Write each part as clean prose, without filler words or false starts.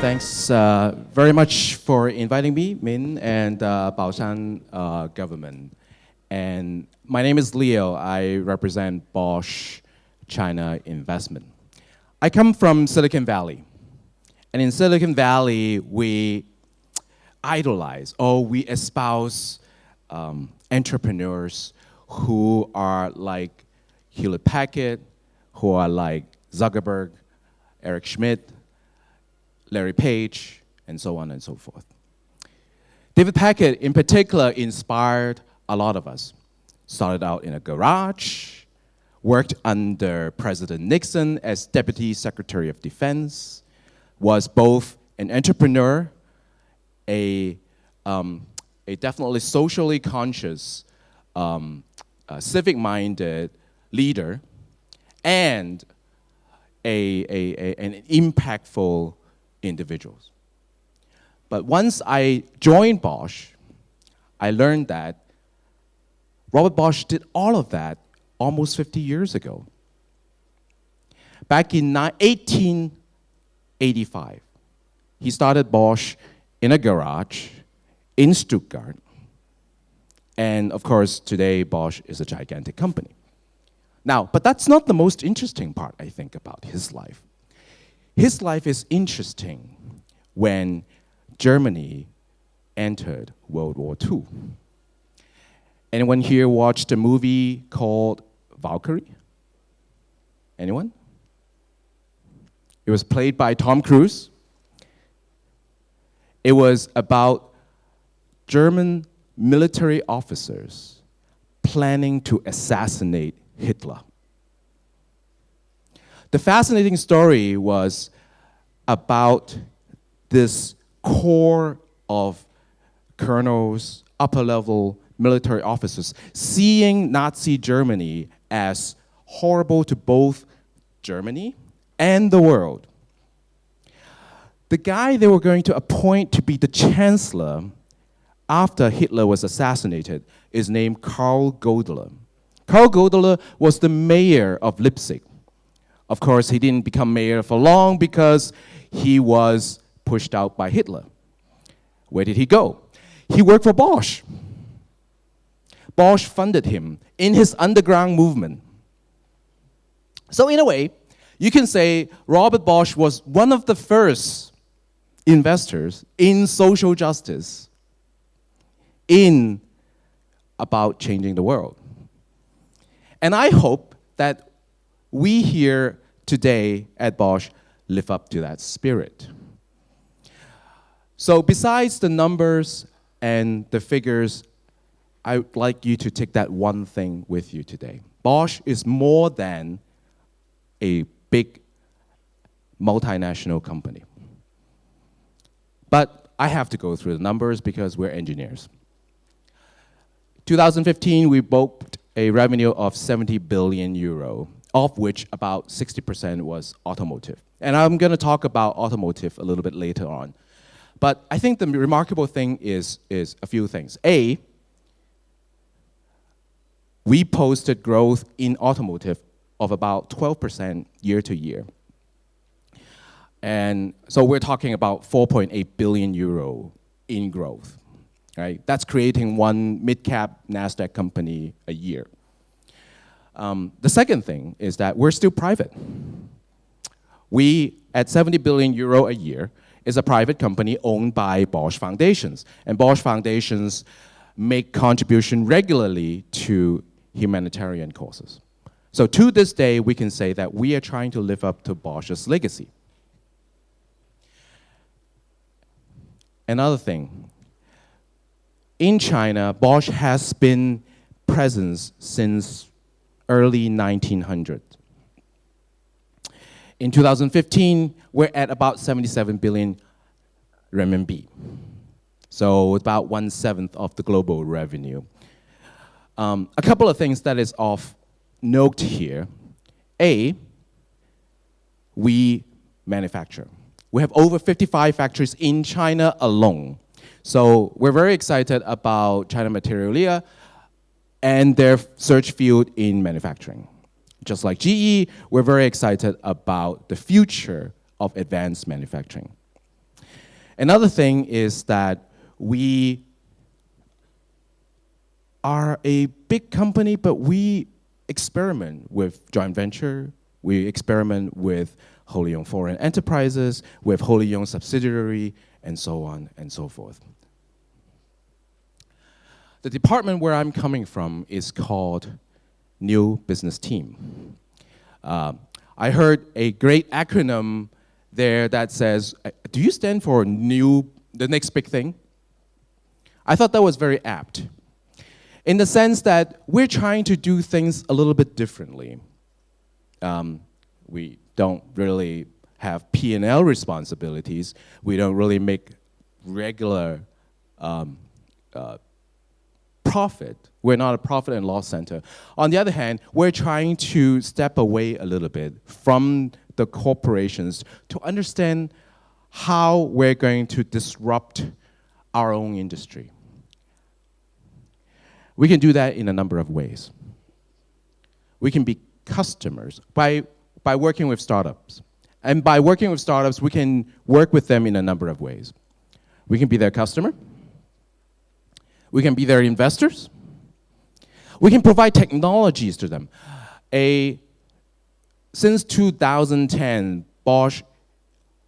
Thanks very much for inviting me, Min, and Baoshan government. And my name is Leo. I represent Bosch China Investment. I come from Silicon Valley. And in Silicon Valley, we idolize or we espouse entrepreneurs who are like Hewlett Packard, who are like Zuckerberg, Eric Schmidt, Larry Page, and so on and so forth. David Packard, in particular, inspired a lot of us. Started out in a garage, worked under President Nixon as Deputy Secretary of Defense, was both an entrepreneur, a definitely socially conscious, civic-minded leader, and an impactful individuals. But once I joined Bosch, I learned that Robert Bosch did all of that almost 50 years ago. Back in 1885, he started Bosch in a garage in Stuttgart. And of course, today Bosch is a gigantic company. Now, but that's not the most interesting part, I think, about his life. His life is interesting when Germany entered World War II. Anyone here watched a movie called Valkyrie? Anyone? It was played by Tom Cruise. It was about German military officers planning to assassinate Hitler. The fascinating story was about this core of colonels, upper-level military officers, seeing Nazi Germany as horrible to both Germany and the world. The guy they were going to appoint to be the chancellor after Hitler was assassinated is named Karl Godler. Karl Godler was the mayor of Leipzig. Of course, he didn't become mayor for long because he was pushed out by Hitler. Where did he go? He worked for Bosch. Bosch funded him in his underground movement. So in a way, you can say Robert Bosch was one of the first investors in social justice, in about changing the world. And I hope that we here today at Bosch live up to that spirit. So besides the numbers and the figures, I'd like you to take that one thing with you today. Bosch is more than a big multinational company. But I have to go through the numbers because we're engineers. 2015, we booked a revenue of 70 billion euro, of which about 60% was automotive. And I'm going to talk about automotive a little bit later on. But I think the remarkable thing is a few things. A, we posted growth in automotive of about 12% year to year. And so we're talking about 4.8 billion euro in growth. Right? That's creating one mid-cap NASDAQ company a year. The second thing is that we're still private. We, at 70 billion euro a year, is a private company owned by Bosch Foundations. And Bosch Foundations make contribution regularly to humanitarian causes. So to this day, we can say that we are trying to live up to Bosch's legacy. Another thing, in China, Bosch has been present since early 1900s. In 2015, we're at about 77 billion renminbi. So about 1/7 of the global revenue. A couple of things that is of note here. A, we manufacture. We have over 55 factories in China alone. So we're very excited about China Materialia and their search field in manufacturing. Just like GE, we're very excited about the future of advanced manufacturing. Another thing is that we are a big company, but we experiment with joint venture, we experiment with wholly owned foreign enterprises, with wholly owned subsidiary, and so on and so forth. The department where I'm coming from is called New Business Team. I heard a great acronym there that says, do you stand for new, the next big thing? I thought that was very apt, in the sense that we're trying to do things a little bit differently. We don't really have P&L responsibilities. We don't really make regular profit. We're not a profit and loss center. On the other hand, we're trying to step away a little bit from the corporations to understand how we're going to disrupt our own industry. We can do that in a number of ways. We can be customers by working with startups. And by working with startups, we can work with them in a number of ways. We can be their customer. We can be their investors. We can provide technologies to them. Since 2010, Bosch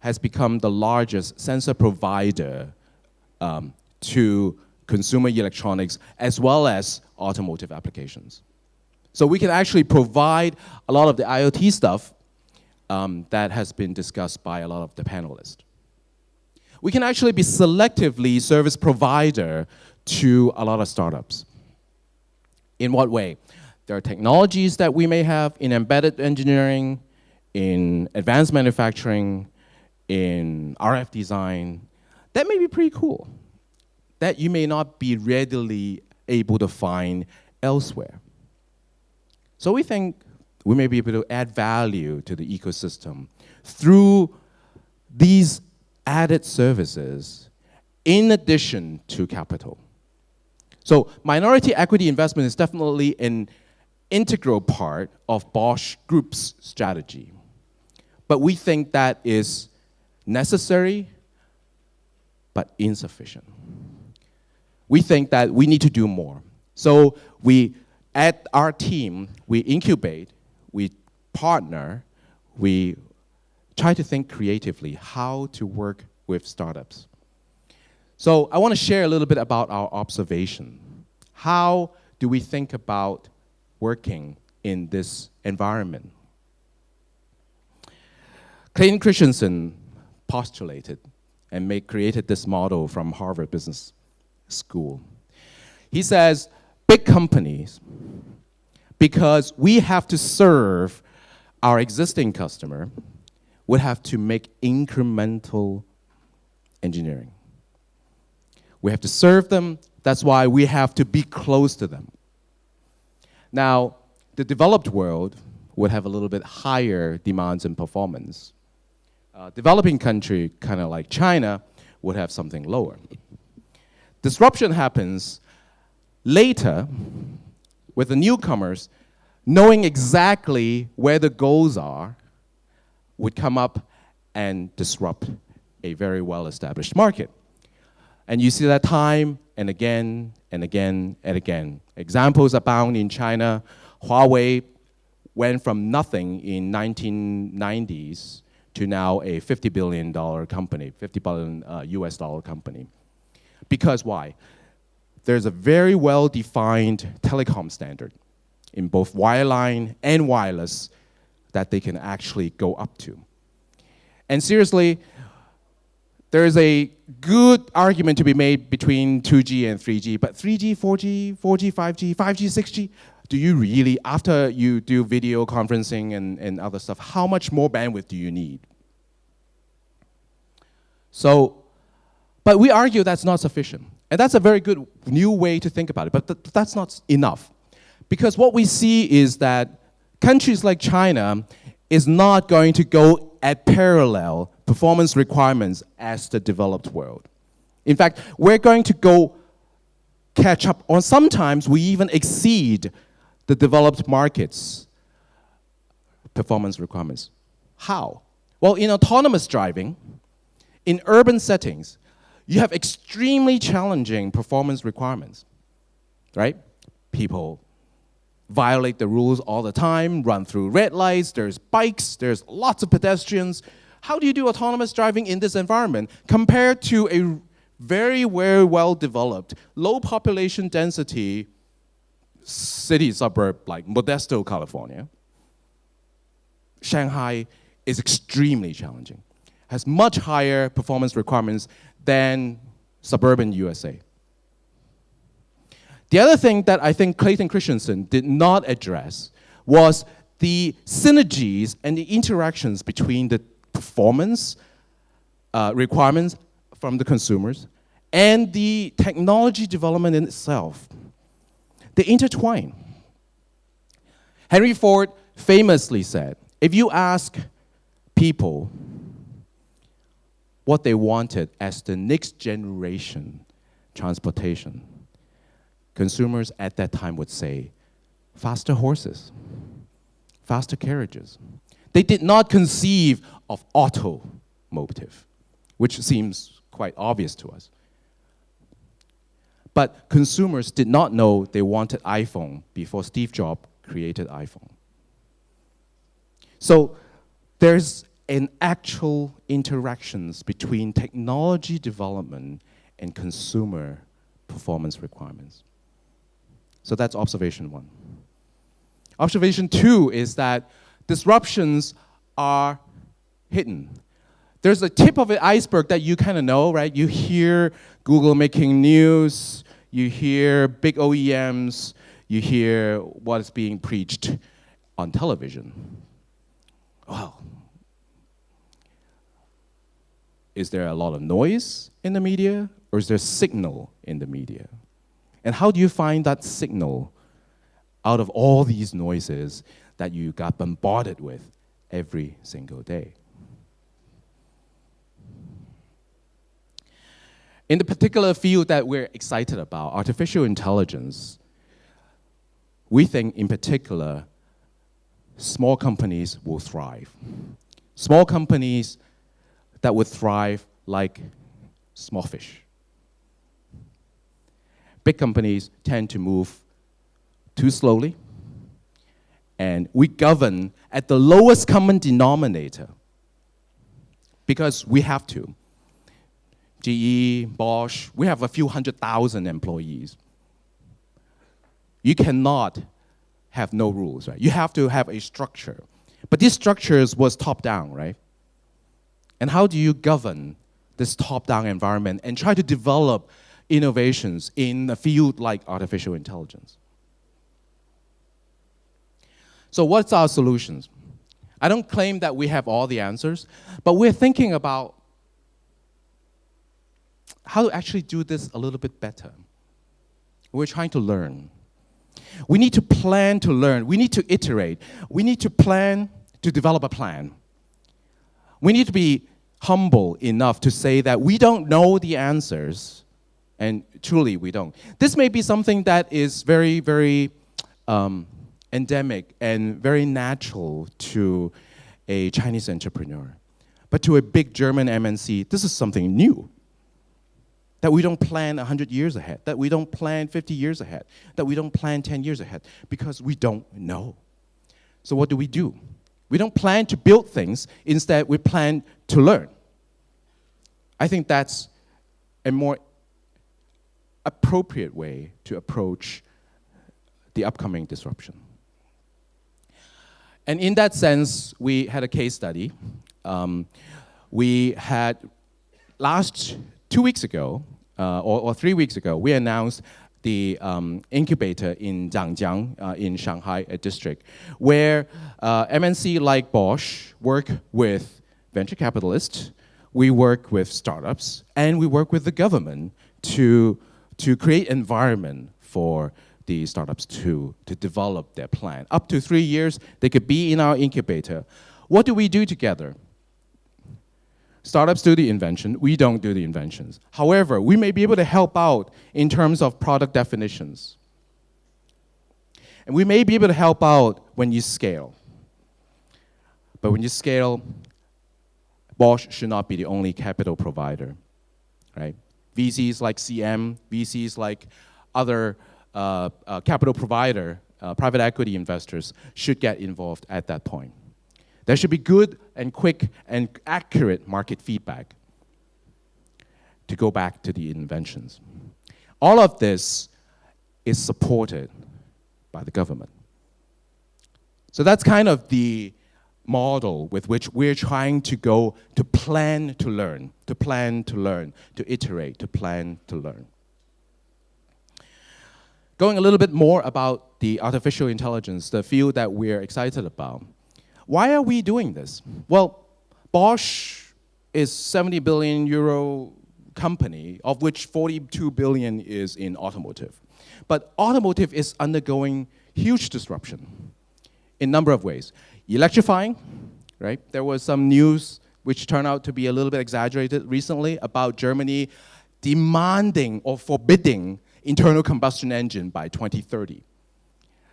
has become the largest sensor provider to consumer electronics as well as automotive applications. So we can actually provide a lot of the IoT stuff that has been discussed by a lot of the panelists. We can actually be selectively service provider to a lot of startups. In what way? There are technologies that we may have in embedded engineering, in advanced manufacturing, in RF design, that may be pretty cool, that you may not be readily able to find elsewhere. So we think we may be able to add value to the ecosystem through these added services in addition to capital. So minority equity investment is definitely an integral part of Bosch Group's strategy. But we think that is necessary but insufficient. We think that we need to do more. So we, at our team, we incubate, we partner, we try to think creatively how to work with startups. So I want to share a little bit about our observation. How do we think about working in this environment? Clayton Christensen postulated and created this model from Harvard Business School. He says, big companies, because we have to serve our existing customer, would have to make incremental engineering. We have to serve them. That's why we have to be close to them. Now, the developed world would have a little bit higher demands and performance. Developing country, kind of like China, would have something lower. Disruption happens later with the newcomers knowing exactly where the goals are, would come up and disrupt a very well-established market. And you see that time and again and again and again. Examples abound in China. Huawei went from nothing in 1990s to now a $50 billion company, $50 billion US dollar company. Because why? There's a very well-defined telecom standard in both wireline and wireless that they can actually go up to. And seriously, there is a good argument to be made between 2G and 3G, but 3G, 4G, 4G, 5G, 5G, 6G, do you really, after you do video conferencing and other stuff, how much more bandwidth do you need? So, but we argue that's not sufficient. And that's a very good new way to think about it, but that's not enough. Because what we see is that countries like China is not going to go at parallel performance requirements as the developed world. In fact, we're going to go catch up, or sometimes we even exceed the developed markets' performance requirements. How? Well, in autonomous driving, in urban settings, you have extremely challenging performance requirements, right? People violate the rules all the time, run through red lights, there's bikes, there's lots of pedestrians. How do you do autonomous driving in this environment compared to a very, very well-developed, low population density city suburb like Modesto, California? Shanghai is extremely challenging, has much higher performance requirements than suburban USA. The other thing that I think Clayton Christensen did not address was the synergies and the interactions between the performance requirements from the consumers and the technology development in itself. They intertwine. Henry Ford famously said, if you ask people what they wanted as the next generation transportation, consumers at that time would say, faster horses, faster carriages. They did not conceive of automotive, which seems quite obvious to us. But consumers did not know they wanted iPhone before Steve Jobs created iPhone. So there's an actual interactions between technology development and consumer performance requirements. So that's observation one. Observation two is that disruptions are hidden. There's a tip of the iceberg that you kind of know, right? You hear Google making news, you hear big OEMs, you hear what is being preached on television. Wow. Is there a lot of noise in the media, or is there signal in the media? And how do you find that signal out of all these noises that you got bombarded with every single day? In the particular field that we're excited about, artificial intelligence, we think in particular, small companies will thrive. Small companies that would thrive like small fish. Big companies tend to move too slowly, and we govern at the lowest common denominator because we have to. GE, Bosch, we have a few 100,000 employees. You cannot have no rules, right? You have to have a structure. But these structures was top-down, right? And how do you govern this top-down environment and try to develop innovations in a field like artificial intelligence? So what's our solutions? I don't claim that we have all the answers, but we're thinking about how to actually do this a little bit better. We're trying to learn. We need to plan to learn. We need to iterate. We need to plan to develop a plan. We need to be humble enough to say that we don't know the answers, and truly we don't. This may be something that is very, very endemic and very natural to a Chinese entrepreneur. But to a big German MNC, this is something new. That we don't plan 100 years ahead, that we don't plan 50 years ahead, that we don't plan 10 years ahead, because we don't know. So what do? We don't plan to build things, instead we plan to learn. I think that's a more appropriate way to approach the upcoming disruption. And in that sense, we had a case study. We had 2 weeks ago, or 3 weeks ago, we announced the incubator in Zhangjiang in Shanghai district, where MNC like Bosch work with venture capitalists, we work with startups, and we work with the government to create environment for the startups to develop their plan. Up to 3 years, they could be in our incubator. What do we do together? Startups do the invention, we don't do the inventions. However, we may be able to help out in terms of product definitions. And we may be able to help out when you scale. But when you scale, Bosch should not be the only capital provider, right? VCs like CM, VCs like other capital provider, private equity investors should get involved at that point. There should be good and quick and accurate market feedback to go back to the inventions. All of this is supported by the government. So that's kind of the model with which we're trying to go to plan to learn, to plan to learn, to iterate, to plan to learn. Going a little bit more about the artificial intelligence, the field that we're excited about. Why are we doing this? Well, Bosch is 70 billion euro company, of which 42 billion is in automotive. But automotive is undergoing huge disruption in a number of ways. Electrifying, right? There was some news which turned out to be a little bit exaggerated recently about Germany demanding or forbidding internal combustion engine by 2030.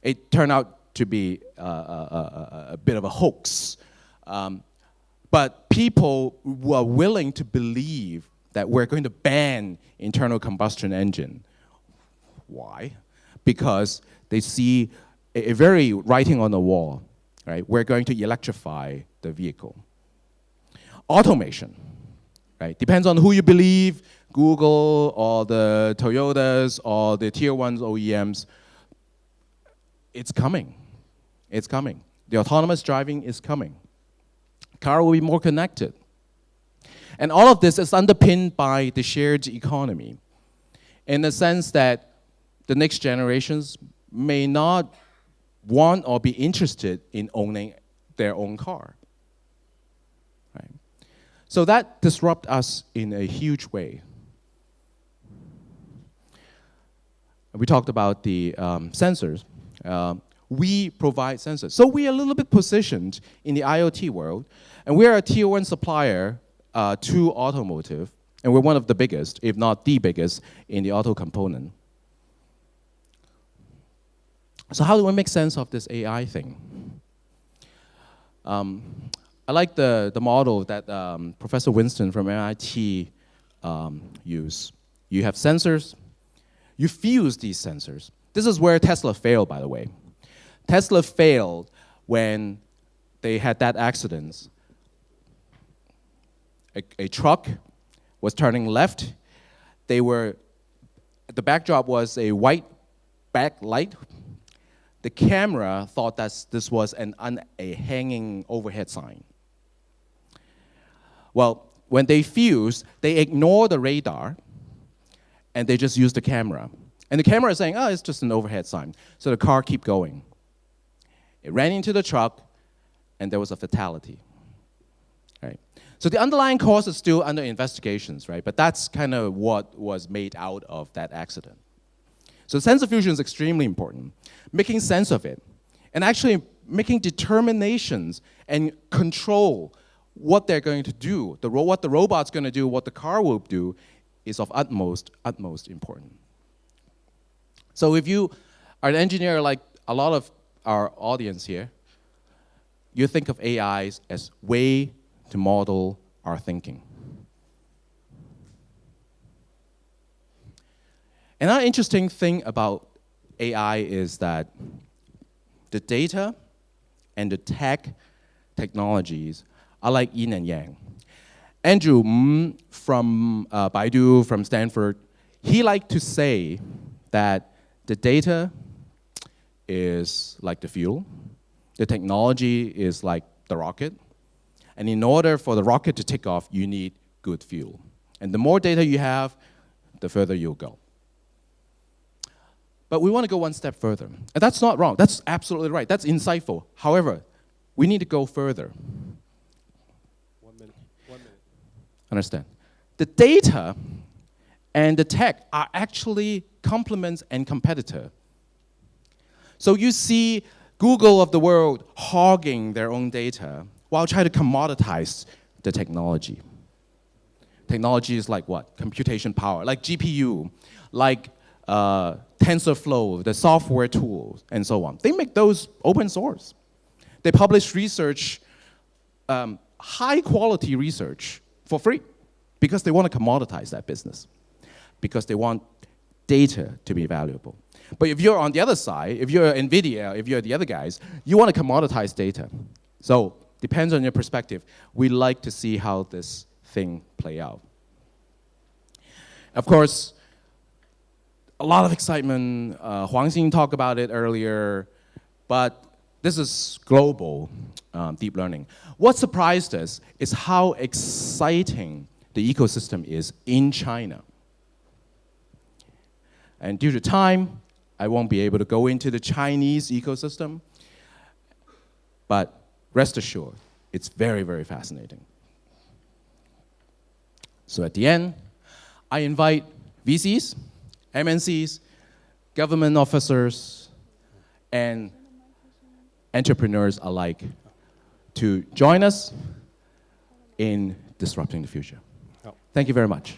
It turned out to be a bit of a hoax. But people were willing to believe that we're going to ban internal combustion engine. Why? Because they see a very writing on the wall, right? We're going to electrify the vehicle. Automation, right? Depends on who you believe, Google or the Toyotas or the tier 1 OEMs. It's coming. It's coming. The autonomous driving is coming. Car will be more connected. And all of this is underpinned by the shared economy in the sense that the next generations may not want or be interested in owning their own car. Right? So that disrupts us in a huge way. We talked about the sensors. We provide sensors. So we are a little bit positioned in the IoT world, and we are a tier 1 supplier to automotive, and we're one of the biggest, if not the biggest, in the auto component. So how do we make sense of this AI thing? I like the model that Professor Winston from MIT used. You have sensors, you fuse these sensors. This is where Tesla failed, by the way. Tesla failed when they had that accident. A truck was turning left. The backdrop was a white backlight. The camera thought that this was a hanging overhead sign. Well, when they fused, they ignored the radar, and they just used the camera. And the camera is saying, oh, it's just an overhead sign. So the car kept going. It ran into the truck, and there was a fatality. Right? So the underlying cause is still under investigations, right? But that's kind of what was made out of that accident. So sensor fusion is extremely important. Making sense of it, and actually making determinations and control what they're going to do, what the robot's going to do, what the car will do, is of utmost important. So if you are an engineer like a lot of our audience here, you think of AIs as way to model our thinking. Another interesting thing about AI is that the data and the technologies are like yin and yang. Andrew from Baidu, from Stanford, he liked to say that the data is like the fuel, the technology is like the rocket, and in order for the rocket to take off, you need good fuel. And the more data you have, the further you'll go. But we want to go one step further. And that's not wrong. That's absolutely right. That's insightful. However, we need to go further. 1 minute. Understand? The data and the tech are actually complements and competitor. So you see Google of the world hogging their own data while trying to commoditize the technology. Technology is like what? Computation power, like GPU, like TensorFlow, the software tools, and so on. They make those open source. They publish research, high quality research for free because they want to commoditize that business. because they want data to be valuable. But if you're on the other side, if you're NVIDIA, if you're the other guys, you want to commoditize data. So depends on your perspective. We like to see how this thing play out. Of course, a lot of excitement. Huang Xin talked about it earlier, but this is global deep learning. What surprised us is how exciting the ecosystem is in China. And due to time, I won't be able to go into the Chinese ecosystem, but rest assured, it's very, very fascinating. So at the end, I invite VCs, MNCs, government officers, and entrepreneurs alike to join us in disrupting the future. Thank you very much.